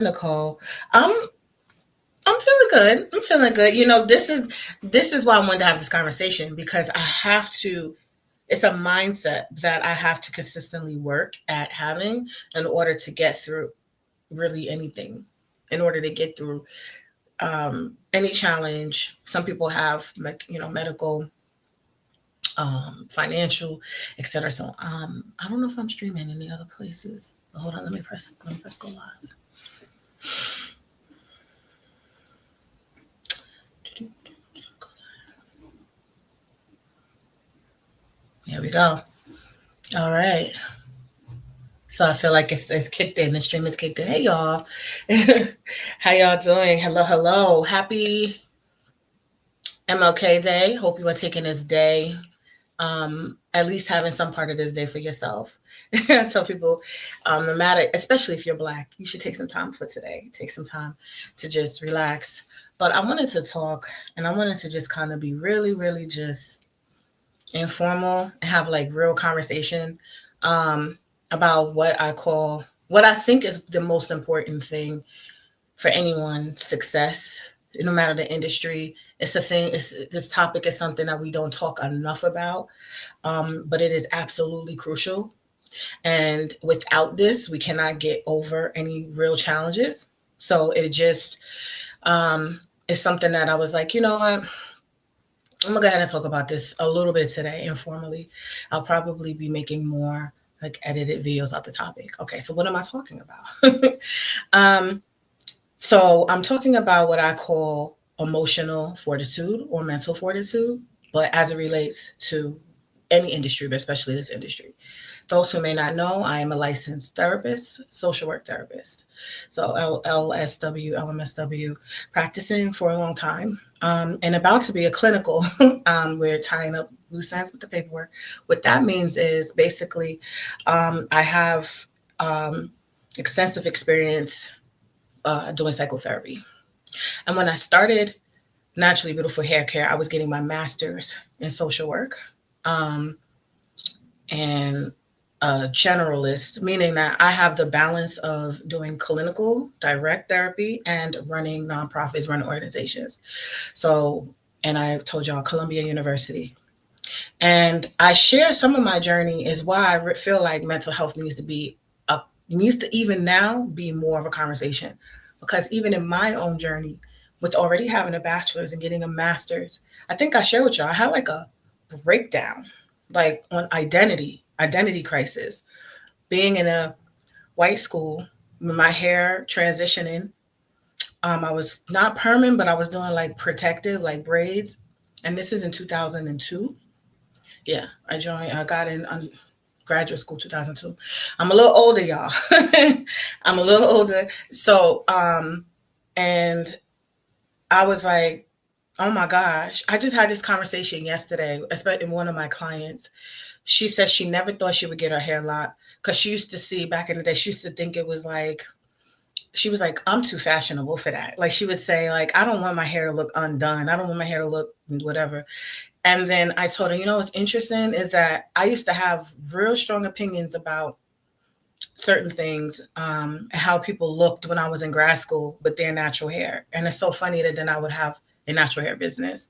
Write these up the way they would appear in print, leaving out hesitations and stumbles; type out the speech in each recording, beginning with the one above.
Nicole. I'm I'm feeling good. I'm feeling good. This is why I wanted to have this conversation because I have to. It's a mindset that I have to consistently work at having in order to get through really anything. In order to get through any challenge, some people have like medical, financial, etc. So I don't know if I'm streaming any other places. Hold on, let me press go live. Here we go. All right. So I feel like it's kicked in. The stream is kicked in. Hey y'all, how y'all doing? Hello, hello. Happy MLK Day. Hope you are taking this day, at least having some part of this day for yourself. Some people, no matter, especially if you're Black, you should take some time for today. Take some time to just relax. But I wanted to talk, and I wanted to just kind of be really, really just informal and have like real conversation, um, about what I think is the most important thing for anyone's success, no matter the industry. It's a thing. This topic is something that we don't talk enough about, but it is absolutely crucial. And without this, we cannot get over any real challenges. So it just is something that I was like, you know what? I'm gonna go ahead and talk about this a little bit today, informally. I'll probably be making more like edited videos about the topic. Okay, so what am I talking about? um, so I'm talking about what I call emotional fortitude or mental fortitude, but as it relates to any industry, but especially this industry. Those who may not know, I am a licensed therapist, social work therapist. So LSW, LMSW, practicing for a long time, and about to be a clinical. We're tying up loose ends with the paperwork. What that means is basically, I have um, extensive experience doing psychotherapy. And when I started Naturally Beautiful Hair Care, I was getting my master's in social work. Um, and a generalist, meaning that I have the balance of doing clinical direct therapy and running nonprofits, running organizations. So, and I told y'all Columbia University. And I share some of my journey is why I feel like mental health needs to even now be more of a conversation. Because even in my own journey, with already having a bachelor's and getting a master's, I think I share with y'all, I had like a breakdown, like on identity crisis, being in a white school, my hair transitioning. I was not permanent, but I was doing like protective, like braids. And this is in 2002. Yeah, I got in graduate school 2002. I'm a little older, y'all. I'm a little older. So, and I was like, oh my gosh. I just had this conversation yesterday, especially in one of my clients. She said she never thought she would get her hair locked because she used to see back in the day, she used to think it was like, she was like, I'm too fashionable for that. Like she would say, like, I don't want my hair to look undone. I don't want my hair to look whatever. And then I told her, what's interesting is that I used to have real strong opinions about certain things, how people looked when I was in grad school with their natural hair. And it's so funny that then I would have a natural hair business.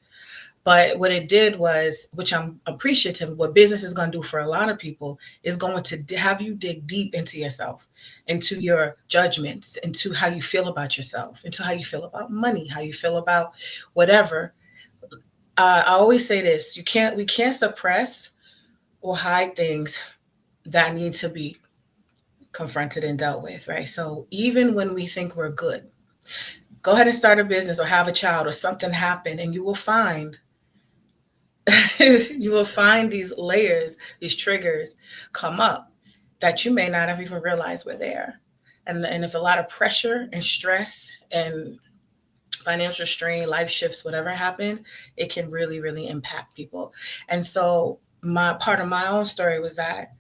But what it did was, which I'm appreciative, what business is going to do for a lot of people is going to have you dig deep into yourself, into your judgments, into how you feel about yourself, into how you feel about money, how you feel about whatever. I always say this: we can't suppress or hide things that need to be confronted and dealt with, right? So even when we think we're good, go ahead and start a business or have a child or something happen, and you will find you will find these layers, these triggers come up that you may not have even realized were there. And if a lot of pressure and stress and financial strain, life shifts, whatever happened, it can really, really impact people. And so my part of my own story was that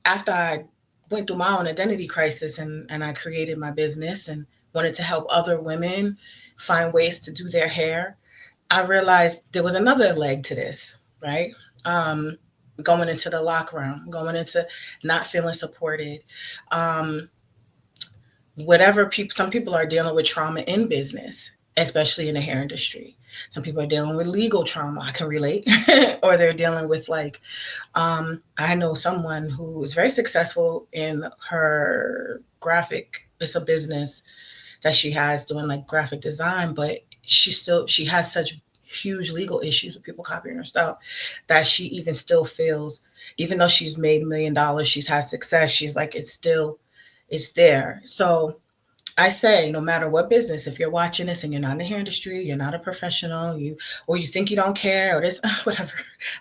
after I went through my own identity crisis and I created my business and wanted to help other women find ways to do their hair, I realized there was another leg to this, right? Um, Going into the locker room, going into not feeling supported, um, whatever people, some people are dealing with trauma in business, especially in the hair industry. Some people are dealing with legal trauma. I can relate. Or they're dealing with like, I know someone who is very successful in her graphic. It's a business that she has doing like graphic design, but she has such huge legal issues with people copying her stuff that she even still feels, even though she's made $1 million, she's had success, she's like, it's there. So I say, no matter what business, if you're watching this and you're not in the hair industry, you're not a professional, or you think you don't care, or this, whatever.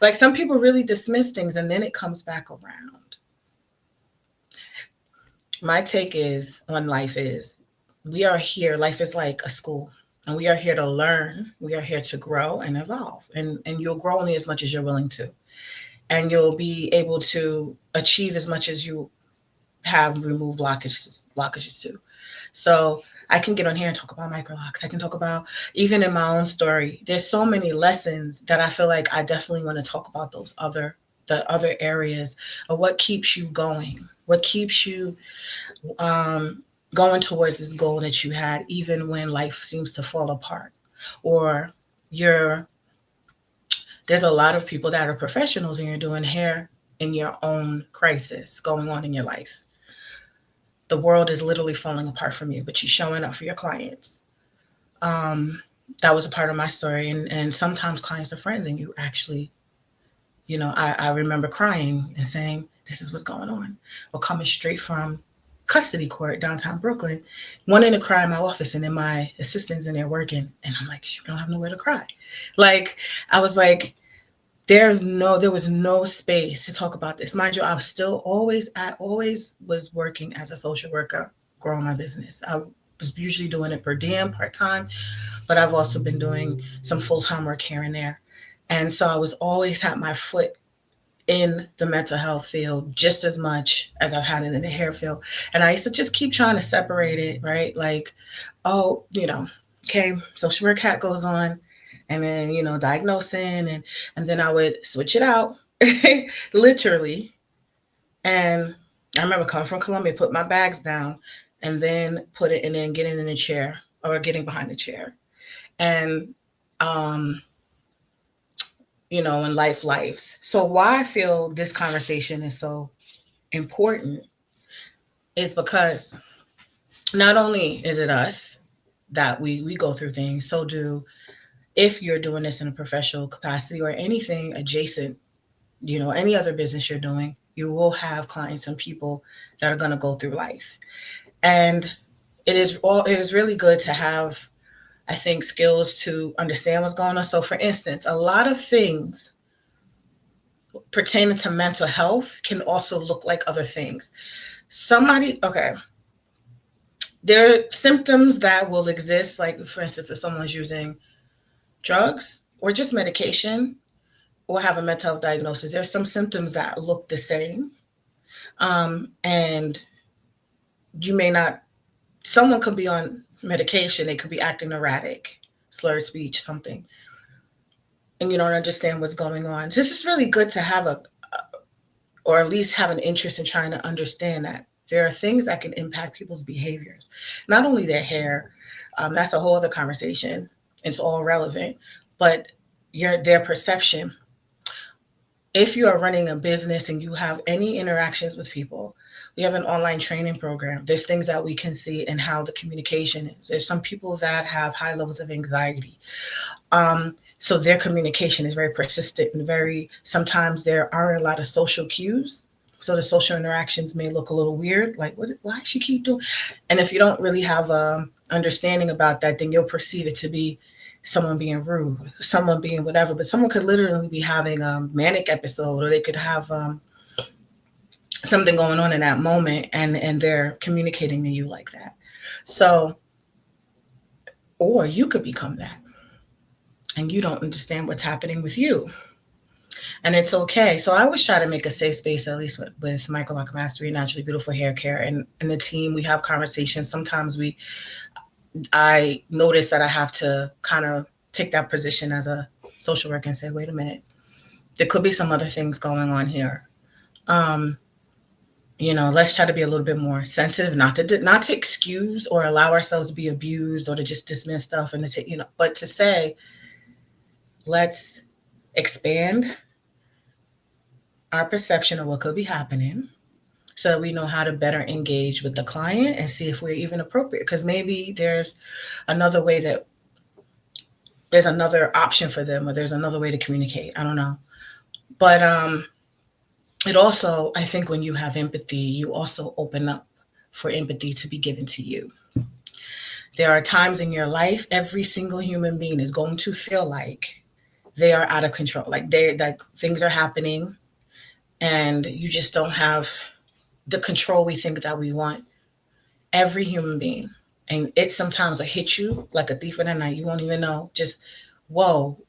Like some people really dismiss things and then it comes back around. My take is on life is, we are here, life is like a school, and we are here to learn, we are here to grow and evolve, and you'll grow only as much as you're willing to, and you'll be able to achieve as much as you have removed blockages to. So I can get on here and talk about microlocks. I can talk about, even in my own story, there's so many lessons that I feel like I definitely want to talk about the other areas of what keeps you going, what keeps you um, going towards this goal that you had, even when life seems to fall apart, or you're, there's a lot of people that are professionals and you're doing hair in your own crisis going on in your life. The world is literally falling apart from you, but you're showing up for your clients. Um, that was a part of my story. And sometimes clients are friends and you actually, I remember crying and saying, this is what's going on. Or coming straight from custody court downtown Brooklyn, wanting to cry in my office, and then my assistant's in there working. And I'm like, she don't have nowhere to cry. Like, I was like, there was no space to talk about this. Mind you, I always was working as a social worker, growing my business. I was usually doing it per diem, part time, but I've also been doing some full time work here and there. And so I was always had my foot in the mental health field just as much as I've had it in the hair field. And I used to just keep trying to separate it, right? Like, oh, okay, social work hat goes on, and then, diagnosing, and then I would switch it out, literally. And I remember coming from Columbia, put my bags down, and then put it, and then getting in the chair or getting behind the chair. And um in lives. So why I feel this conversation is so important is because not only is it us that we go through things, so do, if you're doing this in a professional capacity or anything adjacent, any other business you're doing, you will have clients and people that are going to go through life. And it is really good to have, I think, skills to understand what's going on. So for instance, a lot of things pertaining to mental health can also look like other things. Okay, there are symptoms that will exist, like for instance, if someone's using drugs or just medication or have a mental health diagnosis, there's some symptoms that look the same. And you may not, someone could be on medication, they could be acting erratic, slurred speech, something, and you don't understand what's going on. So this is really good to have or at least have an interest in trying to understand that there are things that can impact people's behaviors, not only their hair. That's a whole other conversation. It's all relevant, but their perception. If you are running a business and you have any interactions with people, we have an online training program. There's things that we can see in how the communication is. There's some people that have high levels of anxiety. So their communication is very persistent and sometimes there are a lot of social cues. So the social interactions may look a little weird, like, why does she keep doing? And if you don't really have a understanding about that, then you'll perceive it to be someone being rude, someone being whatever. But someone could literally be having a manic episode, or they could have something going on in that moment, and they're communicating to you like that. So, or you could become that and you don't understand what's happening with you. And it's okay. So I always try to make a safe space, at least with Michael Lock Mastery, Naturally Beautiful Hair Care, and the team. We have conversations. Sometimes I notice that I have to kind of take that position as a social worker and say, wait a minute, there could be some other things going on here. Um, Let's try to be a little bit more sensitive, not to excuse or allow ourselves to be abused or to just dismiss stuff and to but to say, let's expand our perception of what could be happening so that we know how to better engage with the client and see if we're even appropriate, because maybe another way that there's another option for them, or there's another way to communicate. I don't know. But it also, I think when you have empathy, you also open up for empathy to be given to you. There are times in your life, every single human being is going to feel like they are out of control, like things are happening and you just don't have the control we think that we want. Every human being. And it sometimes will hit you like a thief in the night. You won't even know. Just, whoa.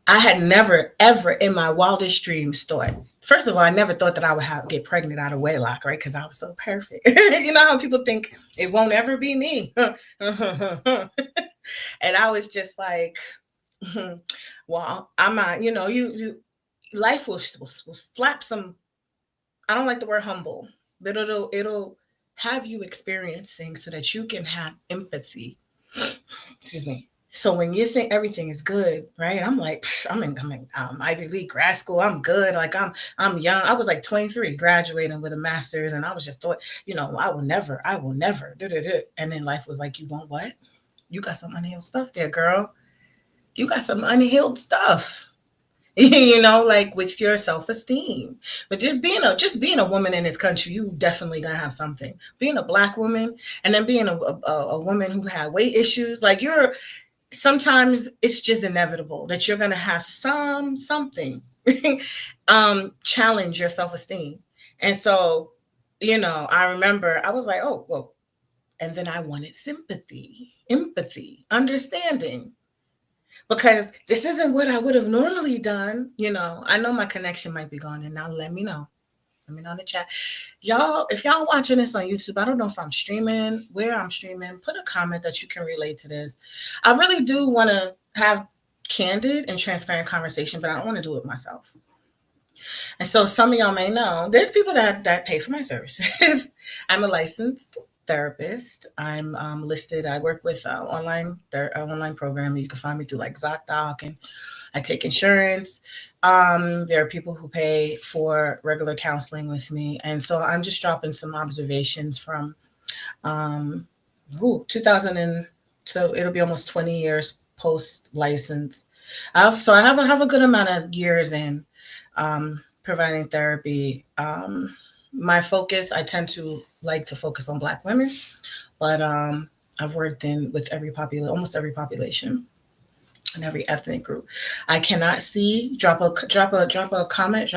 I had never, ever in my wildest dreams thought. First of all, I never thought that I would get pregnant out of wedlock, right? Because I was so perfect. You know how people think it won't ever be me. And I was just like, well, I'm not. Life will slap some. I don't like the word humble, but it'll have you experience things so that you can have empathy. Excuse me. So when you think everything is good, right? I'm like, I'm in Ivy League grad school. I'm good. Like I'm young. I was like 23, graduating with a master's, and I was just thought, I will never. And then life was like, you want what? You got some unhealed stuff there, girl. You got some unhealed stuff. Like with your self-esteem. But just being a woman in this country, you definitely gonna have something. Being a black woman, and then being a woman who had weight issues, like sometimes it's just inevitable that you're gonna have something challenge your self-esteem. And so, I remember I was like, oh well, and then I wanted sympathy, empathy, understanding, because this isn't what I would have normally done. I know my connection might be gone, and now let me know. Let me know in the chat. Y'all, if y'all watching this on YouTube, I don't know if I'm streaming, where I'm streaming, put a comment that you can relate to this. I really do want to have candid and transparent conversation, but I don't want to do it myself. And so some of y'all may know, there's people that pay for my services. I'm a licensed therapist. I'm listed. I work with online program. You can find me through like ZocDoc, and I take insurance. There are people who pay for regular counseling with me, and so I'm just dropping some observations from 2000, and so it'll be almost 20 years post license. So I have a good amount of years in providing therapy. My focus, I tend to like to focus on Black women, but I've worked in with almost every population and every ethnic group. I cannot see. Drop a comment.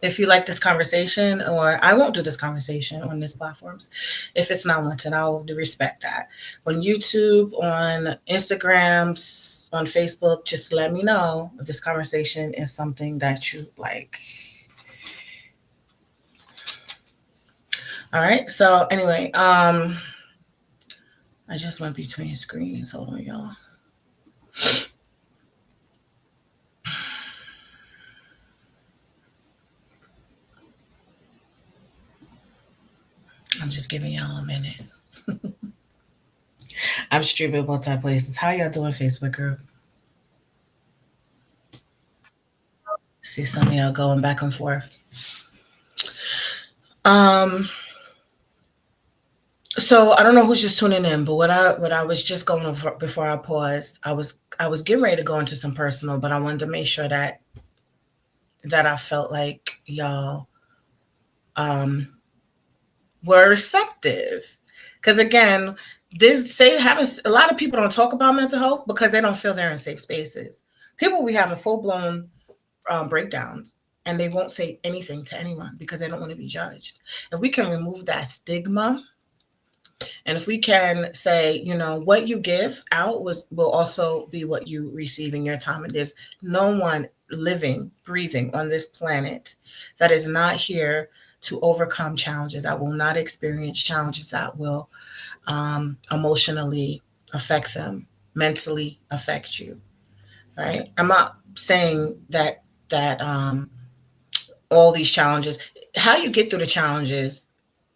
If you like this conversation, or I won't do this conversation on these platforms if it's not wanted. I'll respect that. On YouTube, on Instagram, on Facebook, just let me know if this conversation is something that you like. All right. So anyway, I just went between screens. Hold on, y'all. I'm just giving y'all a minute. I'm streaming multi places. How y'all doing, Facebook group? See some of y'all going back and forth. Um, so I don't know who's just tuning in, but what I was just going over before I paused, I was getting ready to go into some personal, but I wanted to make sure that I felt like y'all um were receptive. Because again, having a lot of people don't talk about mental health because they don't feel they're in safe spaces. People be having full blown breakdowns, and they won't say anything to anyone because they don't want to be judged. If we can remove that stigma, and if we can say, what you give out will also be what you receive in your time. And there's no one living, breathing on this planet that is not here to overcome challenges, that will not experience challenges that will emotionally affect them, mentally affect you. Right? I'm not saying that all these challenges. how you get through the challenges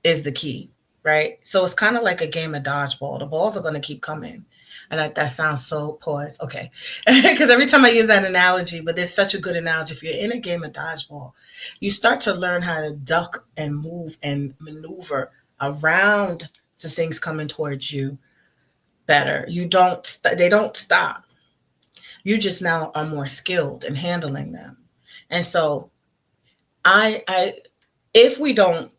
is the key, right? So it's kind of like a game of dodgeball. The balls are going to keep coming. And that sounds so pause. Okay. Because every time I use that analogy, but there's such a good analogy. If you're in a game of dodgeball, you start to learn how to duck and move and maneuver around the things coming towards you better. They don't stop. You just now are more skilled in handling them. And so I if we don't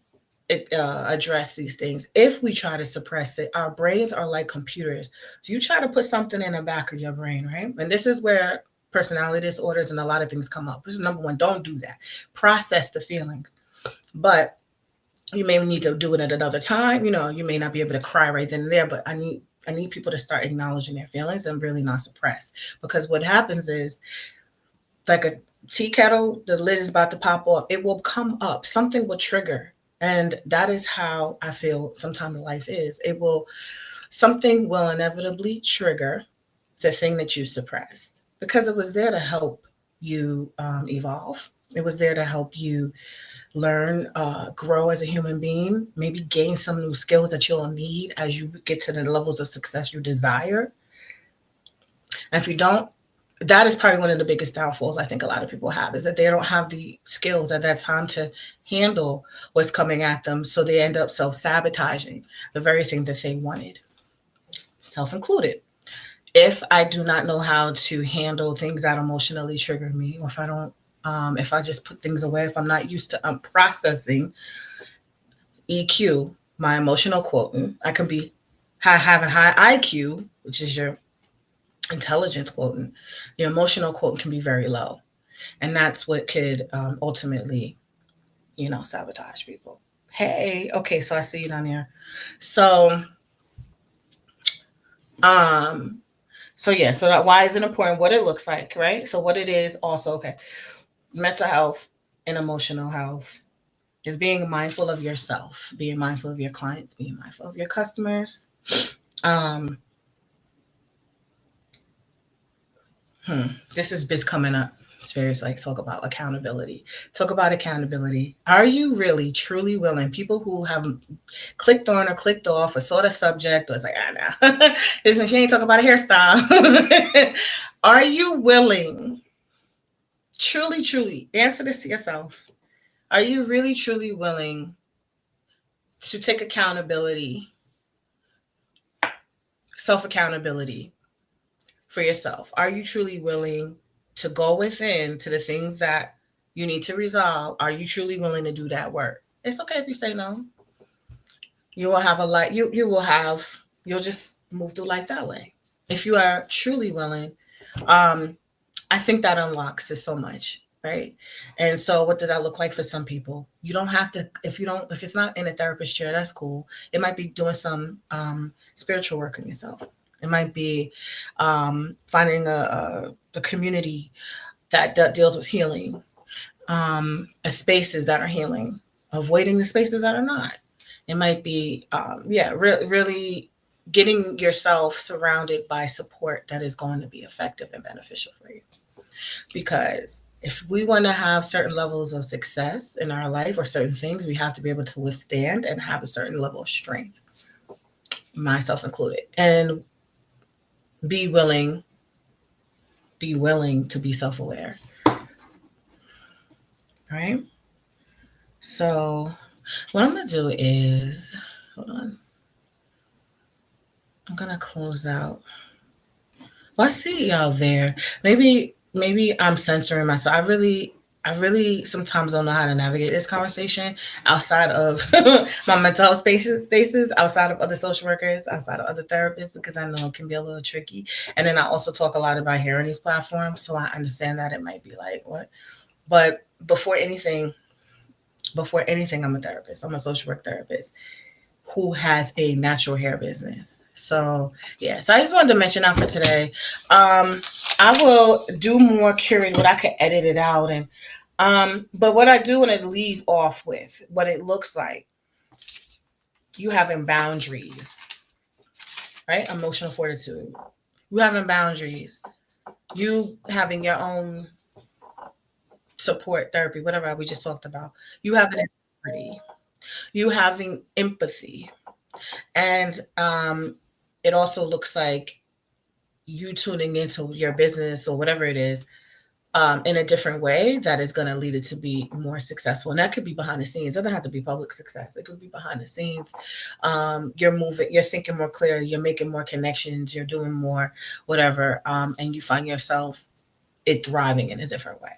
address these things, if we try to suppress it, our brains are like computers. So you try to put something in the back of your brain, right? And this is where personality disorders and a lot of things come up. This is number one. Don't do that. Process the feelings. But you may need to do it at another time. You may not be able to cry right then and there, but I need people to start acknowledging their feelings and really not suppress. Because what happens is, like a tea kettle, the lid is about to pop off. It will come up. Something will trigger. And that is how I feel sometimes life is. Something will inevitably trigger the thing that you suppressed, because it was there to help you evolve. It was there to help you learn, grow as a human being, maybe gain some new skills that you'll need as you get to the levels of success you desire. And if you don't, that is probably one of the biggest downfalls I think a lot of people have, is that they don't have the skills at that time to handle what's coming at them. So they end up self sabotaging the very thing that they wanted, self included. If I do not know how to handle things that emotionally trigger me, or if I just put things away, if I'm not used to processing EQ, my emotional quotient, I can be having high IQ, which is your intelligence quotient. Your emotional quotient can be very low, and that's what could ultimately, sabotage people. Hey, okay, so I see you down there. So, um, so that why is it important? What it looks like, right? So what it is also, okay, mental health and emotional health is being mindful of yourself, being mindful of your clients, being mindful of your customers. Um, this is biz coming up. Spirits like talk about accountability. Talk about accountability. Are you really truly willing? People who have clicked on or clicked off or saw the subject, or it's like, no, isn't she ain't talking about a hairstyle? Are you willing, truly, truly, answer this to yourself? Are you really, truly willing to take accountability, self accountability for yourself? Are you truly willing to go within to the things that you need to resolve? Are you truly willing to do that work? It's okay if you say no. You will have a life. You'll just move through life that way. If you are truly willing, um, I think that unlocks it so much, right? And so, what does that look like for some people? You don't have to. If it's not in a therapist chair, that's cool. It might be doing some spiritual work on yourself. It might be finding the community that deals with healing, spaces that are healing, avoiding the spaces that are not. It might be, really getting yourself surrounded by support that is going to be effective and beneficial for you. Because if we want to have certain levels of success in our life or certain things, we have to be able to withstand and have a certain level of strength, myself included, and be willing to be self-aware. Right. So what I'm gonna do is, hold on, I'm gonna close out. Well, I see y'all there. Maybe I'm censoring myself. I really sometimes don't know how to navigate this conversation outside of my mental health spaces, outside of other social workers, outside of other therapists, because I know it can be a little tricky. And then I also talk a lot about hair on these platforms, so I understand that it might be like what. But before anything, I'm a therapist. I'm a social work therapist who has a natural hair business. So yeah, so I just wanted to mention that for today. I will do more curating, what I could edit it out, and but what I do want to leave off with what it looks like. You having boundaries, right? Emotional fortitude. You having boundaries. You having your own support therapy, whatever we just talked about. You having it. integrity, you having empathy, and it also looks like you tuning into your business or whatever it is in a different way that is going to lead it to be more successful. And that could be behind the scenes. It doesn't have to be public success. It could be behind the scenes. You're moving, you're thinking more clear, you're making more connections, you're doing more, whatever. And you find yourself it thriving in a different way.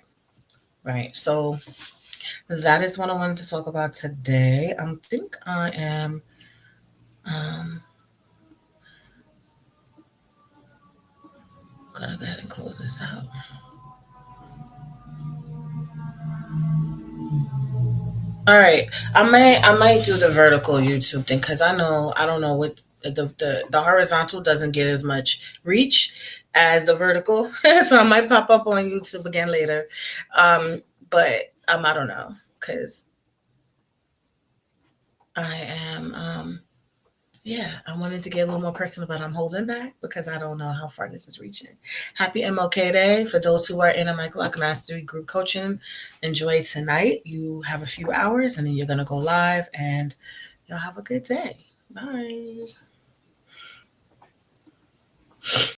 Right. So that is what I wanted to talk about today. I think I am um, gonna go ahead and close this out. All right, I might do the vertical YouTube thing because I don't know what the horizontal doesn't get as much reach as the vertical, so I might pop up on YouTube again later. But I don't know because I am yeah, I wanted to get a little more personal, but I'm holding back because I don't know how far this is reaching. Happy MLK Day for those who are in a Michael Lock Mastery group coaching. Enjoy tonight. You have a few hours and then you're going to go live and you'll have a good day. Bye.